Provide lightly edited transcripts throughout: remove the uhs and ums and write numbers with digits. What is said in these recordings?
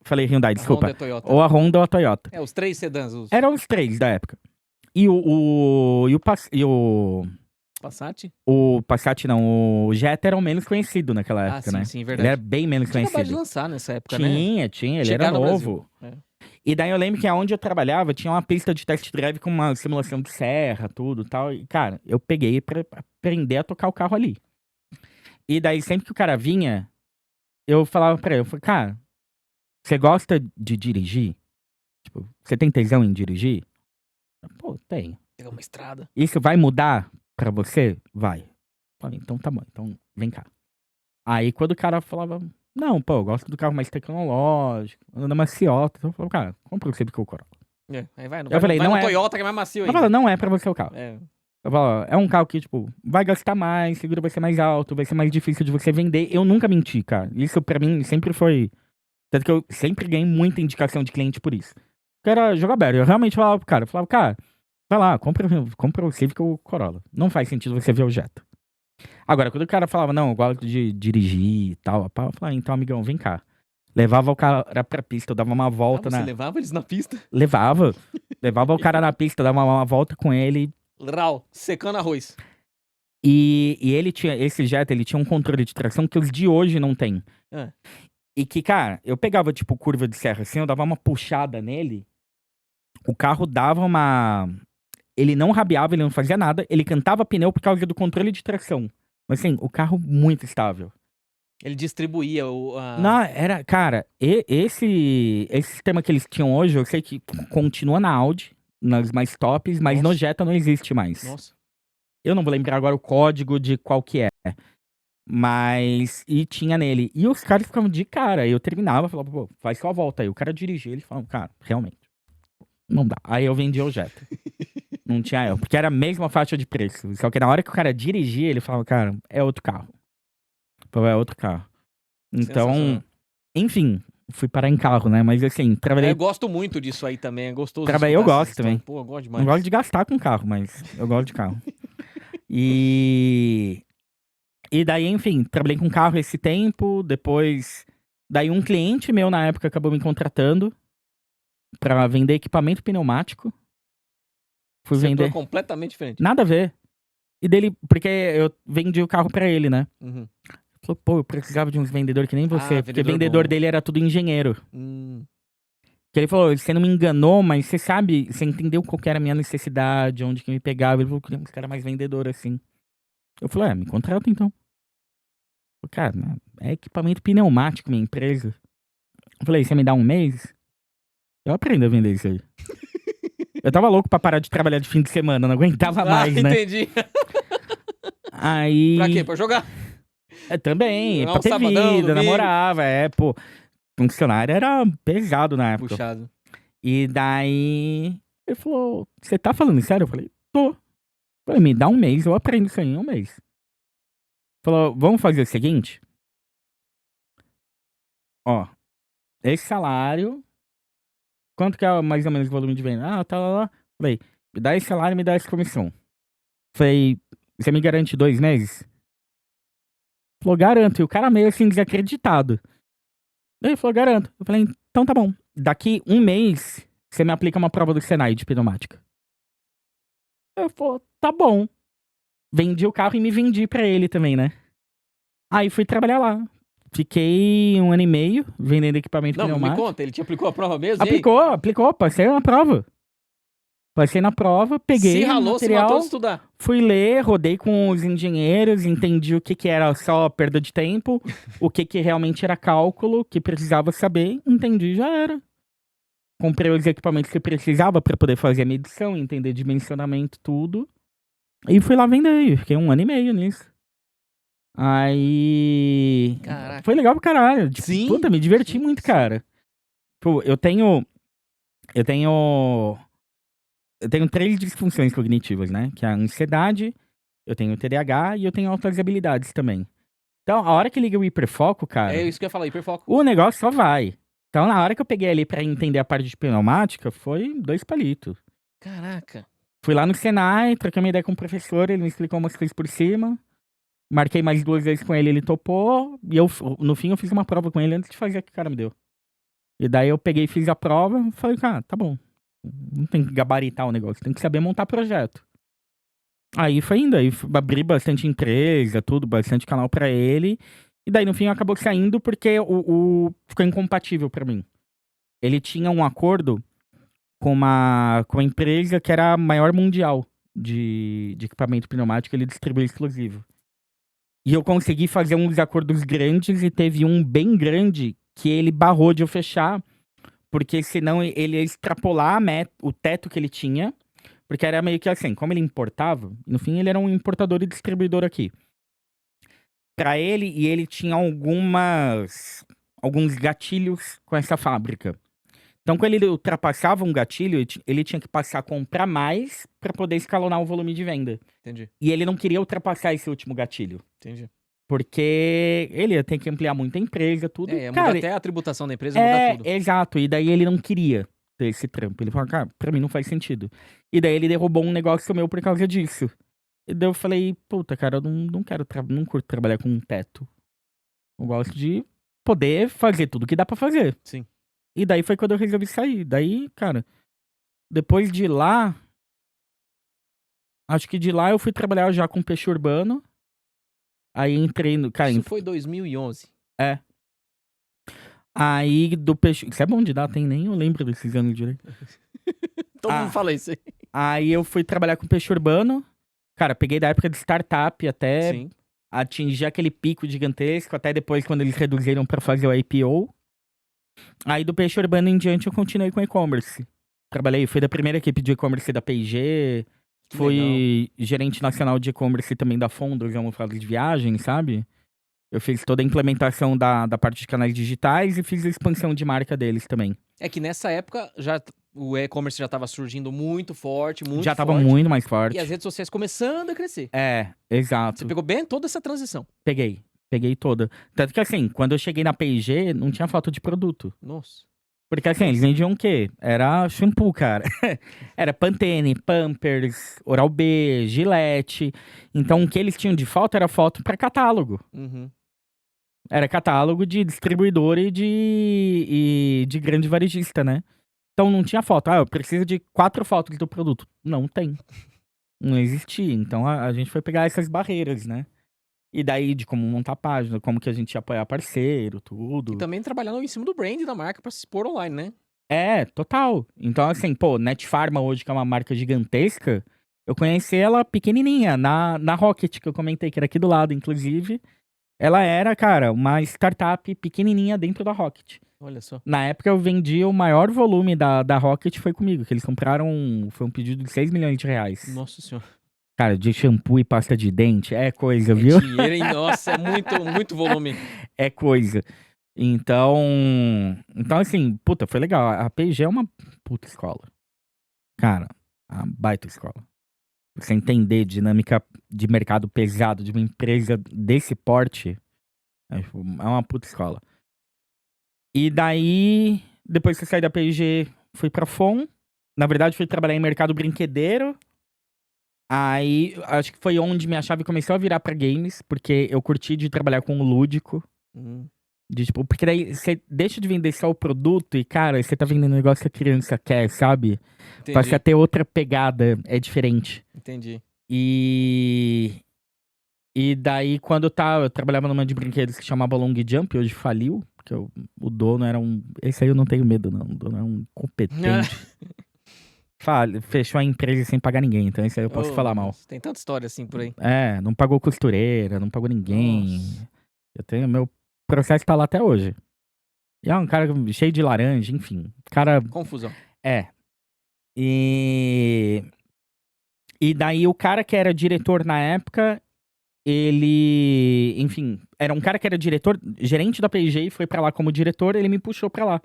Falei Hyundai, A desculpa. Honda e a Toyota. Ou a Honda ou a Toyota. Os três sedãs. Eram os três da época. E o Passat? O Passat não, o Jetta era o menos conhecido naquela época, sim, né? sim, Ele verdade. era bem menos Tinha acabado de conhecido. lançar nessa época, né? Tinha, ele Chegar era no novo. Brasil. E daí eu lembro que aonde eu trabalhava tinha uma pista de test drive com uma simulação de serra, tudo e tal. E, cara, eu peguei pra aprender a tocar o carro ali. E daí sempre que o cara vinha, eu falava pra ele, eu falei, cara, você gosta de dirigir? Tipo, você tem tesão em dirigir? Pô, tenho. Pegar uma estrada. Isso vai mudar pra você? Vai. Falei, então tá bom, então vem cá. Aí quando o cara falava, não, pô, eu gosto do carro mais tecnológico, anda maciota. Então eu falava, cara, compra o Civic ou Corolla. Aí vai, Eu falei, vai não no é. Toyota que é mais macio Eu ainda. falei, não é pra você o carro. É. Eu falo, é um carro que, tipo, vai gastar mais, seguro vai ser mais alto, vai ser mais difícil de você vender. Eu nunca menti, cara. Isso pra mim sempre foi. Tanto que eu sempre ganhei muita indicação de cliente por isso. Que era jogo aberto. Eu realmente falava pro cara, vai lá, compra o Civic ou o Corolla. Não faz sentido você ver o Jetta. Agora, quando o cara falava, não, eu gosto de dirigir e tal, eu falava, então, amigão, vem cá. Levava o cara pra pista, eu dava uma volta Você levava eles na pista? Levava. Levava o cara na pista, dava uma volta com ele. Rau, secando arroz. E ele tinha, esse Jetta, ele tinha um controle de tração que os de hoje não tem. E que, cara, eu pegava, tipo, curva de serra assim, eu dava uma puxada nele, o carro dava uma... Ele não rabiava, ele não fazia nada, ele cantava pneu por causa do controle de tração. Mas assim, o carro muito estável. Ele distribuía Não, era, cara, esse sistema que eles tinham hoje, eu sei que continua na Audi, nas mais tops, mas no Jetta não existe mais. Nossa. Eu não vou lembrar agora o código de qual que é. Mas, e tinha nele. E os caras ficavam de cara. Eu terminava, falava, pô, faz sua volta aí. O cara dirigia, ele falava, cara, realmente, não dá. Aí eu vendia o Jetta. Não tinha eu, porque era a mesma faixa de preço. Só que na hora que o cara dirigia, ele falava, cara, é outro carro. Pô, é outro carro. Então, enfim, fui parar em carro, né? Mas assim, trabalhei. Eu gosto muito disso aí também, é gostoso. Trabalhei, eu gosto também. Pô, eu gosto demais. Não gosto de gastar com carro, mas eu gosto de carro. E daí, enfim, trabalhei com carro esse tempo, depois... Daí um cliente meu na época acabou me contratando pra vender equipamento pneumático. Fui vender... completamente diferente. Nada a ver. E dele, porque eu vendi o carro pra ele, né? Falou, pô, eu precisava de uns vendedores que nem você, porque vendedor dele era tudo engenheiro. Que ele falou, você não me enganou, mas você sabe, você entendeu qual que era a minha necessidade, onde que me pegava. Ele falou, queria uns caras mais vendedor assim. Eu falei, me contrata então. Eu falei, cara, é equipamento pneumático, minha empresa. Eu falei, você me dá um mês? Eu aprendo a vender isso aí. Eu tava louco pra parar de trabalhar de fim de semana, não aguentava mais, né? Entendi. Aí... Pra quê? Pra jogar? Também, pra ter vida, namorava, pô. Funcionário era pesado na época. Puxado. E daí, ele falou, você tá falando sério? Eu falei, tô. Eu falei, me dá um mês, eu aprendo isso aí em um mês. Falou, vamos fazer o seguinte? Ó, esse salário, quanto que é mais ou menos o volume de venda? Tá lá. Falei, me dá esse salário, me dá essa comissão. Falei, você me garante 2 meses? Falou, garanto. E o cara meio assim, desacreditado. Ele falou, garanto. Eu falei, então tá bom. Daqui um mês, você me aplica uma prova do Senai de pneumática. Eu falei, tá bom. Vendi o carro e me vendi pra ele também, né? Aí fui trabalhar lá. Fiquei 1 ano e meio vendendo equipamento pneumático. Não, me conta, ele te aplicou a prova mesmo? Aplicou, passei na prova. Passei na prova, peguei se ralou, material, se matou de estudar. Fui ler, rodei com os engenheiros, entendi o que era só perda de tempo, o que realmente era cálculo, que precisava saber, entendi, já era. Comprei os equipamentos que precisava para poder fazer a medição, entender dimensionamento, tudo. E fui lá vender, fiquei 1 ano e meio nisso. Aí... Caraca. Foi legal pra caralho. Tipo, sim. Puta, me diverti muito, cara. Pô, eu tenho 3 disfunções cognitivas, né? Que é a ansiedade, eu tenho TDAH e eu tenho altas habilidades também. Então, a hora que liga o hiperfoco, cara... É isso que eu ia falar, hiperfoco. O negócio só vai. Então, na hora que eu peguei ali pra entender a parte de pneumática, foi 2 palitos. Caraca. Fui lá no Senai, troquei uma ideia com o professor, ele me explicou umas coisas por cima. Marquei mais 2 vezes com ele, ele topou. E no fim eu fiz uma prova com ele antes de fazer a que o cara me deu. E daí eu peguei e fiz a prova, falei, cara, tá bom. Não tem que gabaritar o negócio, tem que saber montar projeto. Aí foi indo, aí abri bastante empresa, tudo, bastante canal pra ele. E daí no fim acabou saindo porque ficou incompatível pra mim. Ele tinha um acordo com uma empresa que era a maior mundial de equipamento pneumático, ele distribui exclusivo. E eu consegui fazer uns acordos grandes e teve um bem grande que ele barrou de eu fechar, porque senão ele ia extrapolar o teto que ele tinha, porque era meio que assim, como ele importava, no fim ele era um importador e distribuidor aqui. Pra ele, e ele tinha alguns gatilhos com essa fábrica. Então, quando ele ultrapassava um gatilho, ele tinha que passar a comprar mais pra poder escalonar o volume de venda. Entendi, E ele não queria ultrapassar esse último gatilho. entendi. Porque ele ia ter que ampliar muito a empresa, tudo. Ia Cara, mudar até a tributação da empresa, mudar tudo. exato. E daí ele não queria ter esse trampo. Ele falou, cara, pra mim não faz sentido. E daí ele derrubou um negócio meu por causa disso. E daí eu falei, puta, cara, eu não quero, não curto trabalhar com um teto. Eu gosto de poder fazer tudo que dá pra fazer. Sim. E daí foi quando eu resolvi sair. Daí, cara, depois de lá, acho que de lá eu fui trabalhar já com peixe urbano. Aí entrei no. Cara, Isso foi 2011. aí do peixe. Isso é bom de dar, tem nem eu lembro desses anos direito. Todo mundo fala isso aí. Aí eu fui trabalhar com peixe urbano. Cara, peguei da época de startup até Sim. atingir aquele pico gigantesco, até depois quando eles reduziram pra fazer o IPO. Aí do peixe urbano em diante eu continuei com e-commerce. Fui da primeira equipe de e-commerce da P&G, Que fui gerente nacional de e-commerce também da Fondos, é uma fase de viagem, sabe? Eu fiz toda a implementação da parte de canais digitais e fiz a expansão de marca deles também. É que nessa época o e-commerce já estava surgindo muito forte, muito Já tava forte. muito mais forte. E as redes sociais começando a crescer. É, exato. Você pegou bem toda essa transição. Peguei toda. Tanto que assim, quando eu cheguei na P&G, não tinha falta de produto. Nossa. Porque assim, eles vendiam o quê? Era shampoo, cara. Era Pantene, Pampers, Oral-B, Gillette. Então o que eles tinham de falta era foto pra catálogo. Uhum. Era catálogo de distribuidor e de grande varejista, né? Então não tinha foto. Ah, eu preciso de 4 fotos do produto. Não tem. Não existia. Então a gente foi pegar essas barreiras, né? E daí de como montar página, como que a gente ia apoiar parceiro, tudo. E também trabalhando em cima do brand da marca pra se expor online, né? É, total. Então assim, pô, Netfarma hoje, que é uma marca gigantesca, eu conheci ela pequenininha, na Rocket, que eu comentei, que era aqui do lado, inclusive. Ela era, cara, uma startup pequenininha dentro da Rocket. Olha só. Na época eu vendi o maior volume da Rocket, foi comigo, que eles compraram, foi um pedido de 6 milhões de reais. Nossa senhora. Cara, de shampoo e pasta de dente, é coisa, É viu? dinheiro, hein? Nossa, é muito, muito volume. É coisa. Então assim, puta, foi legal. A P&G é uma puta escola. Cara, uma baita escola. Você entender dinâmica de mercado pesado de uma empresa desse porte, é uma puta escola. E daí, depois que eu saí da P&G, fui pra FON. Na verdade, fui trabalhar em mercado brinquedeiro. Aí, acho que foi onde minha chave começou a virar pra games, porque eu curti de trabalhar com o lúdico. De, tipo, porque daí você deixa de vender só o produto e, cara, você tá vendendo um negócio que a criança quer, sabe? Passa a Entendi, ter outra pegada, é diferente. entendi. E daí, quando eu trabalhava numa de brinquedos que chamava Long Jump, hoje faliu, porque o dono era um... Esse aí eu não tenho medo, não. O dono é um competente. Fechou a empresa sem pagar ninguém, então isso aí eu posso Oh, falar meu mal. Deus. Tem tanta história assim por aí. É, não pagou costureira, não pagou ninguém. Nossa. Meu processo tá lá até hoje. E é um cara cheio de laranja, enfim. Cara, Confusão. E daí o cara que era diretor na época, ele, enfim, era um cara que era diretor, gerente da P&G e foi pra lá como diretor, ele me puxou pra lá.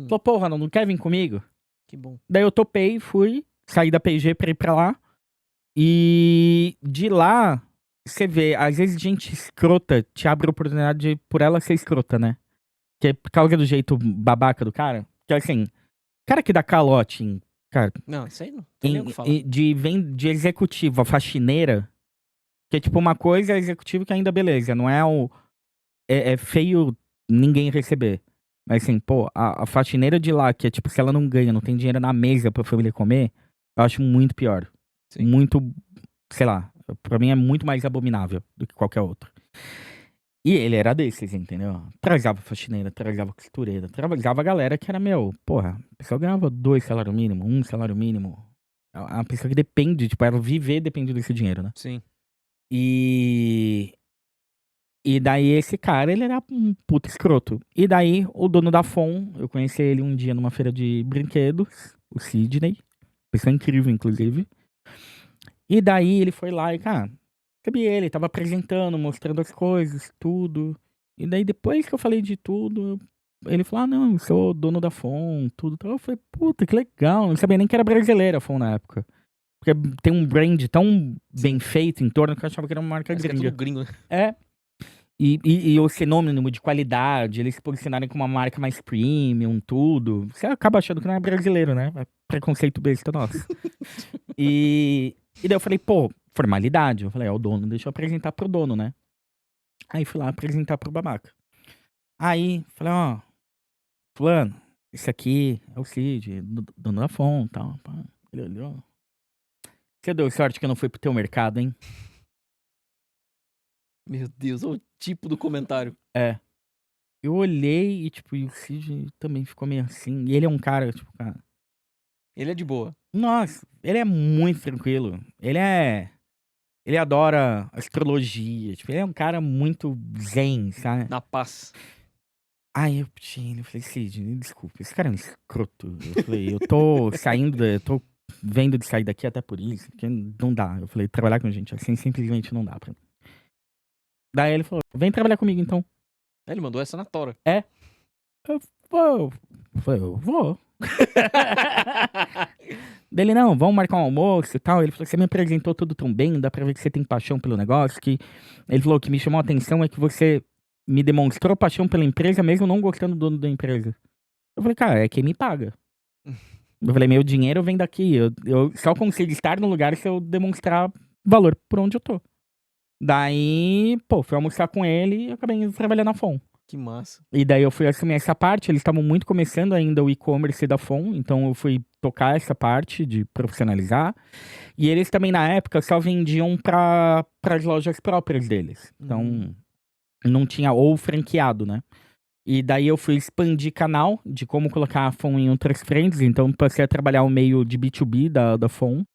Falou, porra, não quer vir comigo? Que bom. Daí eu topei, fui, saí da P&G pra ir pra lá. E de lá, você vê, às vezes gente escrota te abre a oportunidade por ela ser escrota, né? Que é por causa do jeito babaca do cara. Que assim, cara que dá calote em, cara, Não, isso aí não tem nem o que falar. de executivo a faxineira, que é tipo uma coisa executivo que ainda beleza, não é é feio ninguém receber. Mas assim, pô, a faxineira de lá, que é tipo, se ela não ganha, não tem dinheiro na mesa pra família comer, eu acho muito pior. Sim. Muito, sei lá, pra mim é muito mais abominável do que qualquer outro. E ele era desses, entendeu? Trazava faxineira, trazava costureira, trazava a galera que era, meu, porra, a pessoa ganhava 2 salários mínimos, 1 salário mínimo. É uma pessoa que depende, tipo, ela viver depende desse dinheiro, né? Sim. E. E daí esse cara, ele era um puto escroto. E daí o dono da FON, eu conheci ele um dia numa feira de brinquedos, o Sidney. Pessoa incrível, inclusive. E daí ele foi lá e, cara, recebi ele, tava apresentando, mostrando as coisas, tudo. E daí depois que eu falei de tudo, ele falou, ah, não, eu sou dono da FON, tudo. Então eu falei, puta, que legal. Não sabia nem que era brasileira a FON na época. Porque tem um brand tão bem feito em torno que eu achava que era uma marca Parece que é gringa. tudo gringo, né? É. E o sinônimo de qualidade, eles se posicionarem como uma marca mais premium, tudo. Você acaba achando que não é brasileiro, né? É preconceito besta nosso. E daí eu falei, pô, formalidade. Eu falei, é o dono, deixa eu apresentar pro dono, né? Aí fui lá apresentar pro babaca. Aí, falei, ó, fulano, esse aqui é o Cid, dono da FON e tal. Pá. Ele olhou. Você deu sorte que eu não fui pro teu mercado, hein? Meu Deus, olha o tipo do comentário. É. Eu olhei e, tipo, e o Cid também ficou meio assim. E ele é um cara, tipo, cara. Ele é de boa. Nossa, ele é muito tranquilo. Ele adora astrologia. Tipo, ele é um cara muito zen, sabe? Na paz. Aí eu tinha ele, eu falei, Cid, desculpa, esse cara é um escroto. Eu falei, eu tô saindo, eu tô vendo de sair daqui até por isso, porque não dá. Eu falei, trabalhar com gente assim simplesmente não dá pra mim. Daí ele falou, vem trabalhar comigo então. Aí ele mandou essa na tora. Eu vou. Eu falei, eu vou. Dele, não, vamos marcar um almoço e tal. Ele falou, você me apresentou tudo tão bem, dá pra ver que você tem paixão pelo negócio. Que... Ele falou, o que me chamou a atenção é que você me demonstrou paixão pela empresa, mesmo não gostando do dono da empresa. Eu falei, cara, é quem me paga. Eu falei, meu dinheiro vem daqui. Eu só consigo estar no lugar se eu demonstrar valor por onde eu tô. Daí, pô, fui almoçar com ele e acabei indo trabalhar na FON. Que massa. E daí eu fui assumir essa parte, eles estavam muito começando ainda o e-commerce da FON, então eu fui tocar essa parte de profissionalizar. E eles também, na época, só vendiam para as lojas próprias deles. Então, não tinha, ou franqueado, né? E daí eu fui expandir canal de como colocar a FON em outras frentes, então passei a trabalhar o meio de B2B da FON.